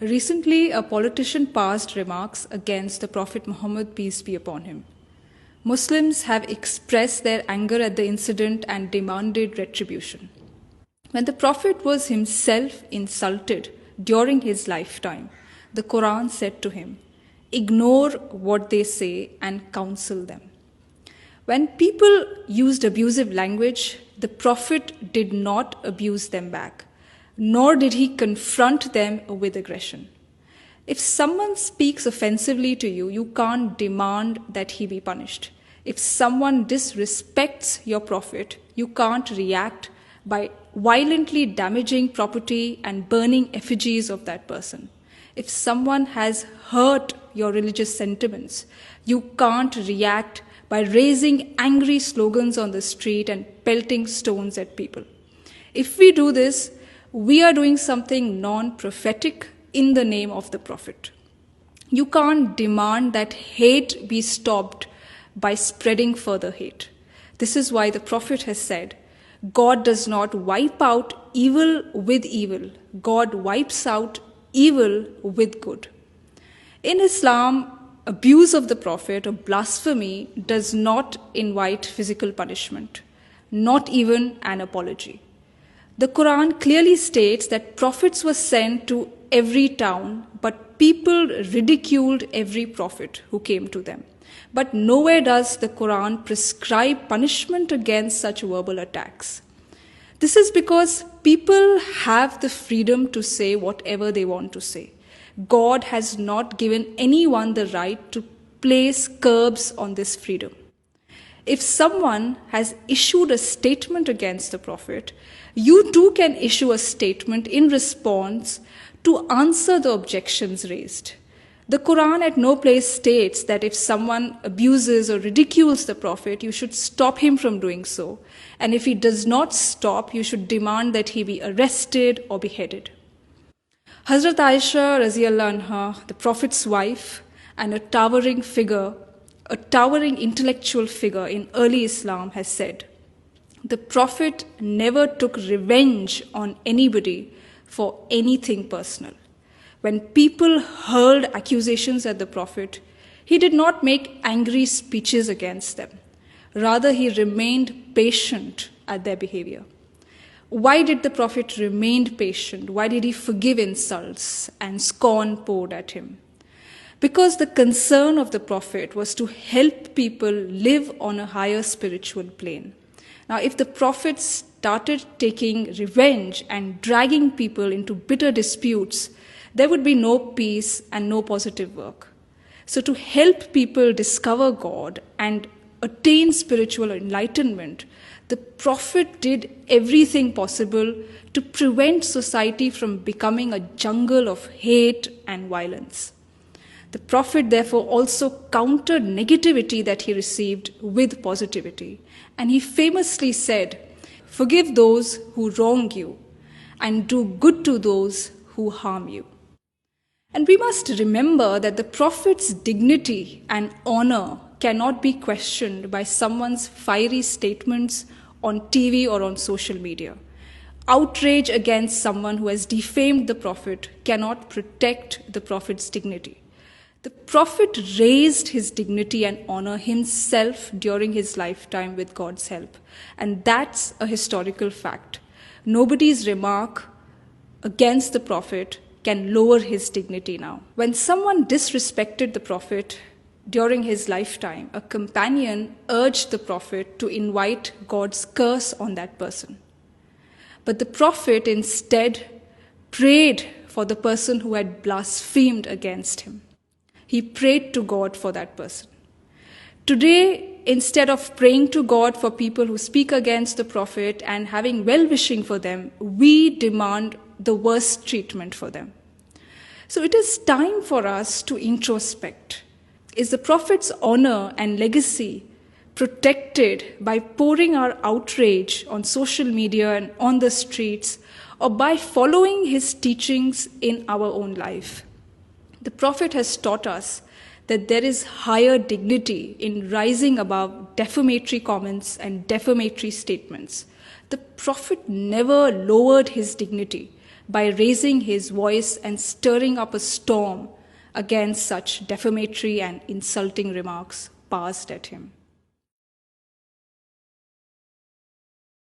Recently, a politician passed remarks against the Prophet Muhammad, peace be upon him. Muslims have expressed their anger at the incident and demanded retribution. When the Prophet was himself insulted during his lifetime, the Quran said to him, "Ignore what they say and counsel them." When people used abusive language, the Prophet did not abuse them back, nor did he confront them with aggression. If someone speaks offensively to you, you can't demand that he be punished. If someone disrespects your Prophet, you can't react by violently damaging property and burning effigies of that person. If someone has hurt your religious sentiments, you can't react by raising angry slogans on the street and pelting stones at people. If we do this, we are doing something non-prophetic in the name of the Prophet. You can't demand that hate be stopped by spreading further hate. This is why the Prophet has said, God does not wipe out evil with evil. God wipes out evil with good. In Islam, abuse of the Prophet or blasphemy does not invite physical punishment, not even an apology. The Quran clearly states that prophets were sent to every town, but people ridiculed every prophet who came to them. But nowhere does the Quran prescribe punishment against such verbal attacks. This is because people have the freedom to say whatever they want to say. God has not given anyone the right to place curbs on this freedom. If someone has issued a statement against the Prophet, you too can issue a statement in response to answer the objections raised. The Quran at no place states that if someone abuses or ridicules the Prophet, you should stop him from doing so. And if he does not stop, you should demand that he be arrested or beheaded. Hazrat Aisha Raziyallahu Anha, the Prophet's wife and a towering intellectual figure in early Islam, has said, "The Prophet never took revenge on anybody for anything personal. When people hurled accusations at the Prophet, he did not make angry speeches against them. Rather, he remained patient at their behavior." Why did the Prophet remain patient? Why did he forgive insults and scorn poured at him? Because the concern of the Prophet was to help people live on a higher spiritual plane. Now, if the Prophet started taking revenge and dragging people into bitter disputes, there would be no peace and no positive work. So to help people discover God and attain spiritual enlightenment, the Prophet did everything possible to prevent society from becoming a jungle of hate and violence. The Prophet therefore also countered negativity that he received with positivity. And he famously said, "Forgive those who wrong you and do good to those who harm you." And we must remember that the Prophet's dignity and honor cannot be questioned by someone's fiery statements on TV or on social media. Outrage against someone who has defamed the Prophet cannot protect the Prophet's dignity. The Prophet raised his dignity and honor himself during his lifetime with God's help. And that's a historical fact. Nobody's remark against the Prophet can lower his dignity now. When someone disrespected the Prophet during his lifetime, a companion urged the Prophet to invite God's curse on that person. But the Prophet instead prayed for the person who had blasphemed against him. He prayed to God for that person. Today, instead of praying to God for people who speak against the Prophet and having well-wishing for them, we demand the worst treatment for them. So it is time for us to introspect. Is the Prophet's honor and legacy protected by pouring our outrage on social media and on the streets, or by following his teachings in our own life? The Prophet has taught us that there is higher dignity in rising above defamatory comments and defamatory statements. The Prophet never lowered his dignity by raising his voice and stirring up a storm against such defamatory and insulting remarks passed at him.